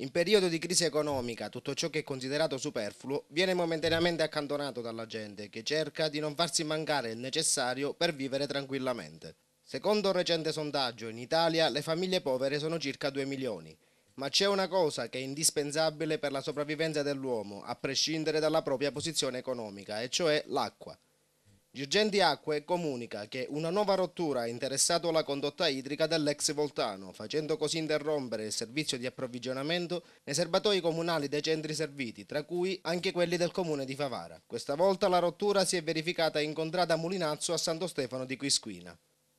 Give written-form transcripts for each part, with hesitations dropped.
In periodo di crisi economica, tutto ciò che è considerato superfluo viene momentaneamente accantonato dalla gente che cerca di non farsi mancare il necessario per vivere tranquillamente. Secondo un recente sondaggio, in Italia le famiglie povere sono circa 2 milioni. Ma c'è una cosa che è indispensabile per la sopravvivenza dell'uomo, a prescindere dalla propria posizione economica, e cioè l'acqua. Girgenti Acque comunica che una nuova rottura ha interessato la condotta idrica dell'ex Voltano, facendo così interrompere il servizio di approvvigionamento nei serbatoi comunali dei centri serviti, tra cui anche quelli del comune di Favara. Questa volta la rottura si è verificata in contrada Mulinazzo a Santo Stefano di Quisquina.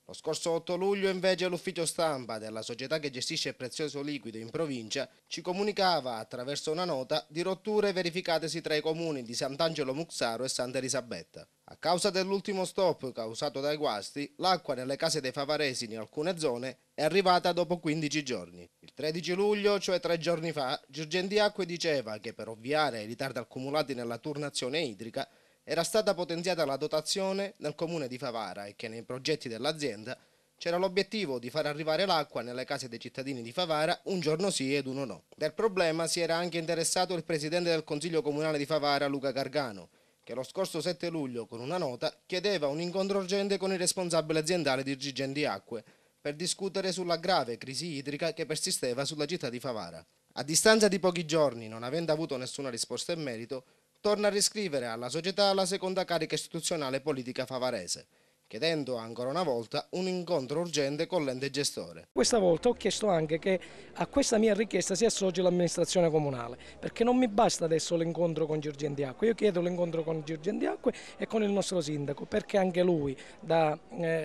Lo scorso 8 luglio invece l'ufficio stampa della società che gestisce il prezioso liquido in provincia ci comunicava attraverso una nota di rotture verificatesi tra i comuni di Sant'Angelo Muxaro e Santa Elisabetta. A causa dell'ultimo stop causato dai guasti, l'acqua nelle case dei favaresi in alcune zone è arrivata dopo 15 giorni. Il 13 luglio, cioè 3 giorni fa, Girgenti Acque diceva che per ovviare ai ritardi accumulati nella turnazione idrica era stata potenziata la dotazione nel comune di Favara e che nei progetti dell'azienda c'era l'obiettivo di far arrivare l'acqua nelle case dei cittadini di Favara un giorno sì ed uno no. Del problema si era anche interessato il presidente del Consiglio Comunale di Favara, Luca Gargano, che lo scorso 7 luglio con una nota chiedeva un incontro urgente con il responsabile aziendale di Girgenti Acque per discutere sulla grave crisi idrica che persisteva sulla città di Favara. A distanza di pochi giorni, non avendo avuto nessuna risposta in merito, torna a riscrivere alla società la seconda carica istituzionale politica favarese, chiedendo ancora una volta un incontro urgente con l'ente gestore. Questa volta ho chiesto anche che a questa mia richiesta si associ l'amministrazione comunale, perché non mi basta adesso l'incontro con Girgenti Acque, io chiedo l'incontro con Girgenti Acque e con il nostro sindaco, perché anche lui da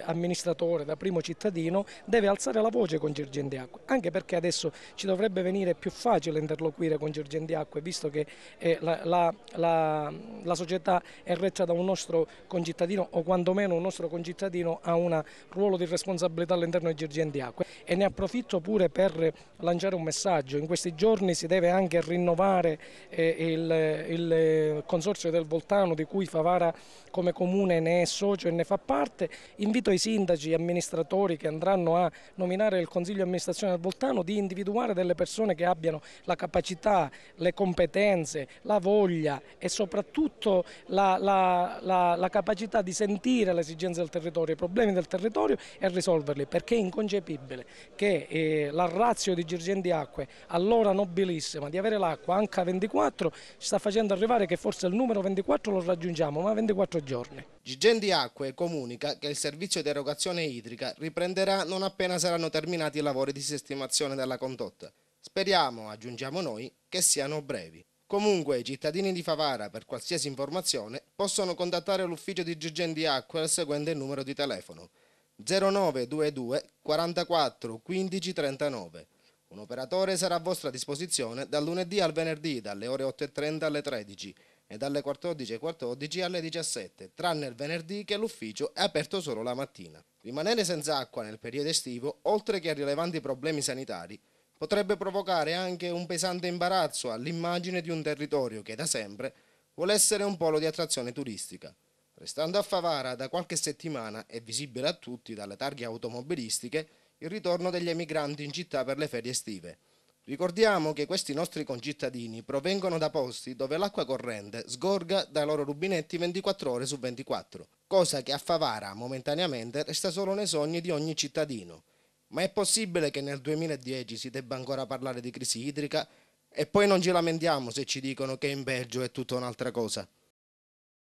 amministratore, da primo cittadino, deve alzare la voce con Girgenti Acque, anche perché adesso ci dovrebbe venire più facile interloquire con Girgenti Acque, visto che la società è retta da un nostro concittadino o quantomeno un nostro concittadino ha un ruolo di responsabilità all'interno di Girgenti Acque. E ne approfitto pure per lanciare un messaggio: in questi giorni si deve anche rinnovare il consorzio del Voltano, di cui Favara come comune ne è socio e ne fa parte. Invito i sindaci e amministratori che andranno a nominare il consiglio di amministrazione del Voltano di individuare delle persone che abbiano la capacità, le competenze, la voglia e soprattutto la capacità di sentire le esigenze del territorio, i problemi del territorio e risolverli, perché è inconcepibile che la ratio di Girgenti Acque, allora nobilissima, di avere l'acqua H24, ci sta facendo arrivare che forse il numero 24 lo raggiungiamo, ma 24 giorni. Girgenti Acque comunica che il servizio di erogazione idrica riprenderà non appena saranno terminati i lavori di sistemazione della condotta. Speriamo, aggiungiamo noi, che siano brevi. Comunque i cittadini di Favara, per qualsiasi informazione, possono contattare l'ufficio di Girgenti Acque al seguente numero di telefono: 0922 44 15 39. Un operatore sarà a vostra disposizione dal lunedì al venerdì dalle ore 8:30 alle 13 e dalle 14:14 alle 17, tranne il venerdì che l'ufficio è aperto solo la mattina. Rimanere senza acqua nel periodo estivo, oltre che a rilevanti problemi sanitari, potrebbe provocare anche un pesante imbarazzo all'immagine di un territorio che da sempre vuole essere un polo di attrazione turistica. Restando a Favara, da qualche settimana è visibile a tutti dalle targhe automobilistiche il ritorno degli emigranti in città per le ferie estive. Ricordiamo che questi nostri concittadini provengono da posti dove l'acqua corrente sgorga dai loro rubinetti 24 ore su 24, cosa che a Favara momentaneamente resta solo nei sogni di ogni cittadino. Ma è possibile che nel 2010 si debba ancora parlare di crisi idrica e poi non ci lamentiamo se ci dicono che in Belgio è tutta un'altra cosa?